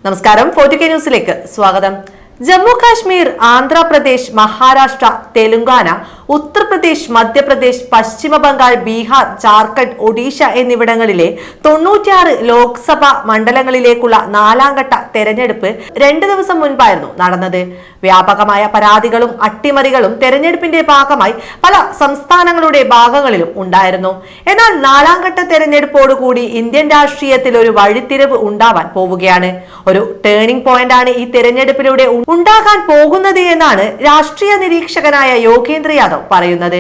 നമസ്കാരം 4K ന്യൂസിലേക്ക് സ്വാഗതം. ജമ്മു കാശ്മീർ, ആന്ധ്രാപ്രദേശ്, മഹാരാഷ്ട്ര, തെലുങ്കാന, ഉത്തർപ്രദേശ്, മധ്യപ്രദേശ്, പശ്ചിമ ബംഗാൾ, ബീഹാർ, ജാർഖണ്ഡ്, ഒഡീഷ എന്നിവിടങ്ങളിലെ 96 ലോക്സഭാ മണ്ഡലങ്ങളിലേക്കുള്ള 4ാം ഘട്ട തെരഞ്ഞെടുപ്പ് 2 ദിവസം മുൻപായിരുന്നു നടന്നത്. വ്യാപകമായ പരാതികളും അട്ടിമറികളും തെരഞ്ഞെടുപ്പിന്റെ ഭാഗമായി പല സംസ്ഥാനങ്ങളുടെ ഭാഗങ്ങളിലും ഉണ്ടായിരുന്നു. എന്നാൽ 4ാം ഘട്ട തെരഞ്ഞെടുപ്പോടുകൂടി ഇന്ത്യൻ രാഷ്ട്രീയത്തിൽ ഒരു വഴിത്തിരിവ് ഉണ്ടാവാൻ പോവുകയാണ്. ഒരു ടേണിംഗ് പോയിന്റാണ് ഈ തെരഞ്ഞെടുപ്പിലൂടെ ഉണ്ടാകാൻ പോകുന്നത് എന്നാണ് രാഷ്ട്രീയ നിരീക്ഷകനായ യോഗേന്ദ്ര യാദവ് പറയുന്നത്.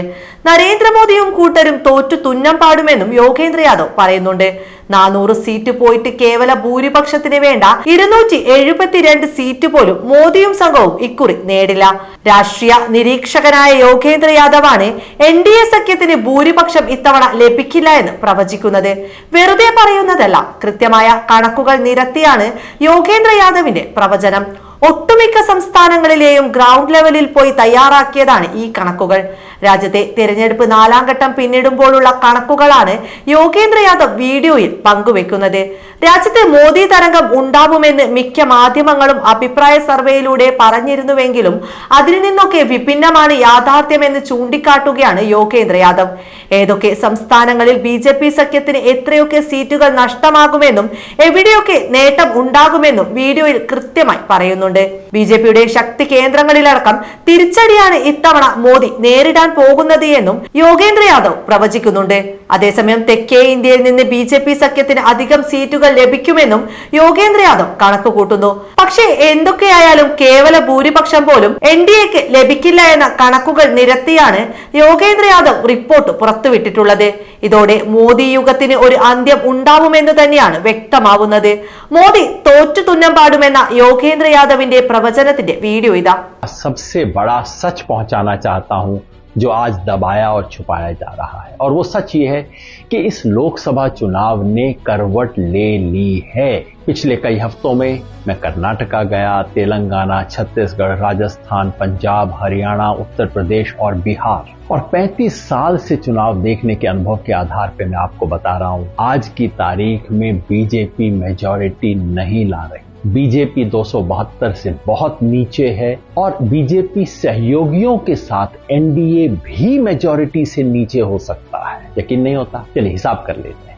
നരേന്ദ്രമോദിയും കൂട്ടരും തോറ്റു തുന്നം പാടുമെന്നും യോഗേന്ദ്ര യാദവ് പറയുന്നുണ്ട്. 400 സീറ്റ് പോയിട്ട് കേവല ഭൂരിപക്ഷത്തിന് വേണ്ട 272 സീറ്റ് പോലും മോദിയും സംഘവും ഇക്കുറി നേടില്ല. രാഷ്ട്രീയ നിരീക്ഷകനായ യോഗേന്ദ്ര യാദവാണ് NDA സഖ്യത്തിന് ഭൂരിപക്ഷം ഇത്തവണ ലഭിക്കില്ല എന്ന് പ്രവചിക്കുന്നത്. വെറുതെ പറയുന്നതല്ല, കൃത്യമായ കണക്കുകൾ നിരത്തിയാണ് യോഗേന്ദ്ര യാദവിന്റെ പ്രവചനം. ഒട്ടുമിക്ക സംസ്ഥാനങ്ങളിലെയും ഗ്രൗണ്ട് ലെവലിൽ പോയി തയ്യാറാക്കിയതാണ് ഈ കണക്കുകൾ. രാജ്യത്തെ തിരഞ്ഞെടുപ്പ് 4ാം ഘട്ടം പിന്നിടുമ്പോഴുള്ള കണക്കുകളാണ് യോഗേന്ദ്ര യാദവ് വീഡിയോയിൽ പങ്കുവെക്കുന്നത്. രാജ്യത്തെ മോദി തരംഗം ഉണ്ടാവുമെന്ന് മിക്ക മാധ്യമങ്ങളും അഭിപ്രായ സർവേയിലൂടെ പറഞ്ഞിരുന്നുവെങ്കിലും അതിൽ നിന്നൊക്കെ വിഭിന്നമാണ് യാഥാർത്ഥ്യമെന്ന് ചൂണ്ടിക്കാട്ടുകയാണ് യോഗേന്ദ്ര യാദവ്. ഏതൊക്കെ സംസ്ഥാനങ്ങളിൽ BJP സഖ്യത്തിന് എത്രയൊക്കെ സീറ്റുകൾ നഷ്ടമാകുമെന്നും എവിടെയൊക്കെ നേട്ടം ഉണ്ടാകുമെന്നും വീഡിയോയിൽ കൃത്യമായി പറയുന്നുണ്ട്. BJPയുടെ ശക്തി കേന്ദ്രങ്ങളിലടക്കം തിരിച്ചടിയാണ് ഇത്തവണ മോദി നേരിടാൻ പോകുന്നത് എന്നും യോഗേന്ദ്ര യാദവ് പ്രവചിക്കുന്നുണ്ട്. അതേസമയം തെക്കേ ഇന്ത്യയിൽ നിന്ന് BJP സഖ്യത്തിന് അധികം സീറ്റുകൾ ലഭിക്കുമെന്നും യോഗേന്ദ്ര യാദവ് കണക്ക് കൂട്ടുന്നു. പക്ഷേ എന്തൊക്കെയായാലും കേവല ഭൂരിപക്ഷം പോലും NDAക്ക് ലഭിക്കില്ല എന്ന കണക്കുകൾ നിരത്തിയാണ് യോഗേന്ദ്ര യാദവ് റിപ്പോർട്ട് പുറത്തുവിട്ടിട്ടുള്ളത്. ഇതോടെ മോദി യുഗത്തിന് ഒരു അന്ത്യം ഉണ്ടാവുമെന്ന് തന്നെയാണ് വ്യക്തമാവുന്നത്. മോദി തോറ്റു തുന്നം പാടുമെന്ന യോഗേന്ദ്ര യാദവിന്റെ പ്രവചനത്തിന്റെ വീഡിയോ ഇതാ. सबसे बड़ा सच पहुंचाना चाहता हूं जो आज दबाया और छुपाया जा रहा है, और वो सच ये है कि इस लोकसभा चुनाव ने करवट ले ली है। पिछले कई हफ्तों में मैं कर्नाटका गया, तेलंगाना, छत्तीसगढ़, राजस्थान, पंजाब, हरियाणा, उत्तर प्रदेश और बिहार, और 35 साल से चुनाव देखने के अनुभव के आधार पर मैं आपको बता रहा हूं, आज की तारीख में बीजेपी मेजॉरिटी नहीं ला रही। बीजेपी 272 से बहुत नीचे है, और बीजेपी सहयोगियों के साथ NDA भी मेजॉरिटी से नीचे हो सकता है। यकीन नहीं होता? चलिए हिसाब कर लेते हैं।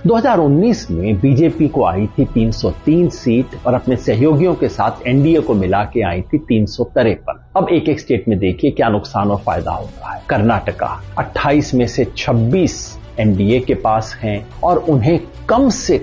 2019 में बीजेपी को आई थी 303 सीट, और अपने सहयोगियों के साथ NDA को मिला के आई थी 353। अब एक एक स्टेट में देखिए क्या नुकसान और फायदा होता है। कर्नाटका 28 में से 26 NDA के पास हैं, और उन्हें कम से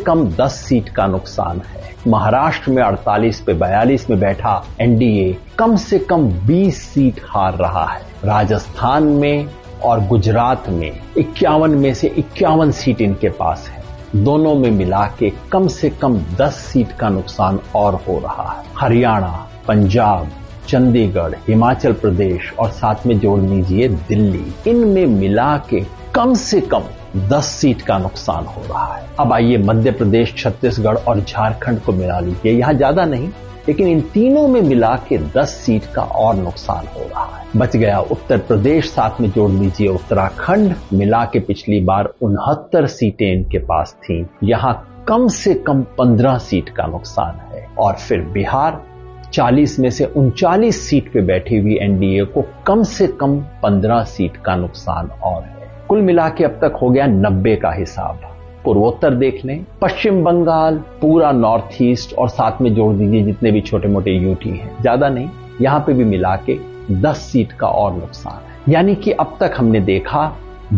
कम 10 सीट का नुकसान है। महाराष्ट्र में 48 पे 42 में बैठा NDA कम से कम 20 सीट हार रहा है। राजस्थान में और गुजरात में 51 में से 51 सीट इनके पास है। दोनों में मिला के कम से कम 10 सीट का नुकसान और हो रहा है। हरियाणा, पंजाब, चंडीगढ़, हिमाचल प्रदेश और साथ में जोड़ लीजिए दिल्ली, इनमें मिला के कम से कम 10 सीट का नुकसान हो रहा है। अब आइए मध्य प्रदेश, छत्तीसगढ़ और झारखंड को मिला लीजिए। यहां ज्यादा नहीं, लेकिन इन तीनों में मिला के 10 सीट का और नुकसान हो रहा है। बच गया उत्तर प्रदेश, साथ में जोड़ लीजिए उत्तराखंड, मिला के पिछली बार 69 सीटें इनके पास थीं, यहां कम से कम 15 सीट का नुकसान है। और फिर बिहार 40 में से 39 सीट पे बैठी हुई NDA को कम से कम 15 सीट का नुकसान और है। कुल मिला के अब तक हो गया 90 का हिसाब। पूर्वोत्तर देख लें, पश्चिम बंगाल, पूरा नॉर्थ ईस्ट, और साथ में जोड़ दीजिए जितने भी छोटे मोटे UT हैं, ज्यादा नहीं, यहां पे भी मिला के 10 सीट का और नुकसान है। यानी कि अब तक हमने देखा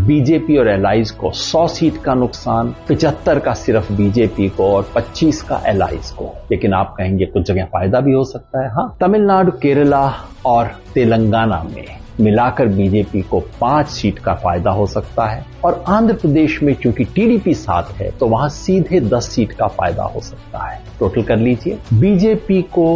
BJP और एलाइज को 100 सीट का नुकसान, 75 का सिर्फ BJP को और 25 का एलाइज को। लेकिन आप कहेंगे कुछ जगह फायदा भी हो सकता है। हाँ, तमिलनाडु, केरला और तेलंगाना में मिलाकर BJP को 5 सीट का फायदा हो सकता है, और आंध्र प्रदेश में चूंकि TDP साथ है तो वहां सीधे 10 सीट का फायदा हो सकता है। टोटल कर लीजिए, BJP को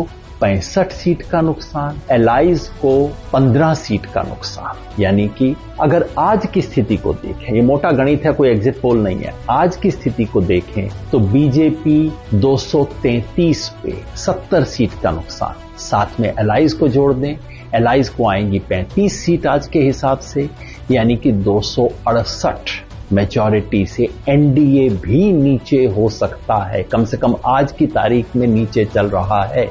65 सीट का नुकसान, एलाइज को 15 सीट का नुकसान। यानी कि अगर आज की स्थिति को देखें, ये मोटा गणित है, कोई एग्जिट पोल नहीं है, आज की स्थिति को देखें तो BJP 233 पे 70 सीट का नुकसान, साथ में एलाइज को जोड़ दें, एलाइज को आएंगी 35 सीट आज के हिसाब से, यानी कि 268 मेजॉरिटी से एनडीए भी नीचे हो सकता है, कम से कम आज की तारीख में नीचे चल रहा है।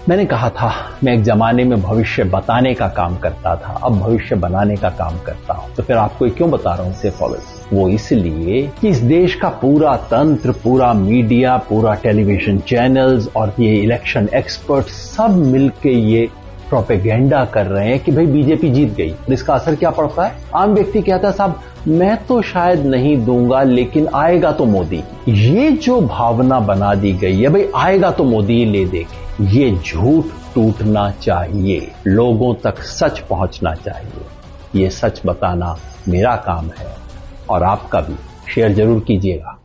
मैंने कहा था मैं एक जमाने में भविष्य बताने का काम करता था, अब भविष्य बनाने का काम करता हूं। तो फिर आपको क्यों बता रहा हूं इसे फॉलोअर्स? वो इसलिए कि इस देश का पूरा तंत्र, पूरा मीडिया, पूरा टेलीविजन चैनल्स और ये इलेक्शन एक्सपर्ट सब मिलके ये प्रोपेगेंडा कर रहे हैं कि भाई बीजेपी जीत गई। और इसका असर क्या पड़ता है? आम व्यक्ति कहता है साहब मैं तो शायद नहीं दूंगा लेकिन आएगा तो मोदी। ये जो भावना बना दी गई है भाई आएगा तो मोदी ले देंगे, ये झूठ टूटना चाहिए, लोगों तक सच पहुंचना चाहिए। ये सच बताना मेरा काम है और आपका भी। शेयर जरूर कीजिएगा।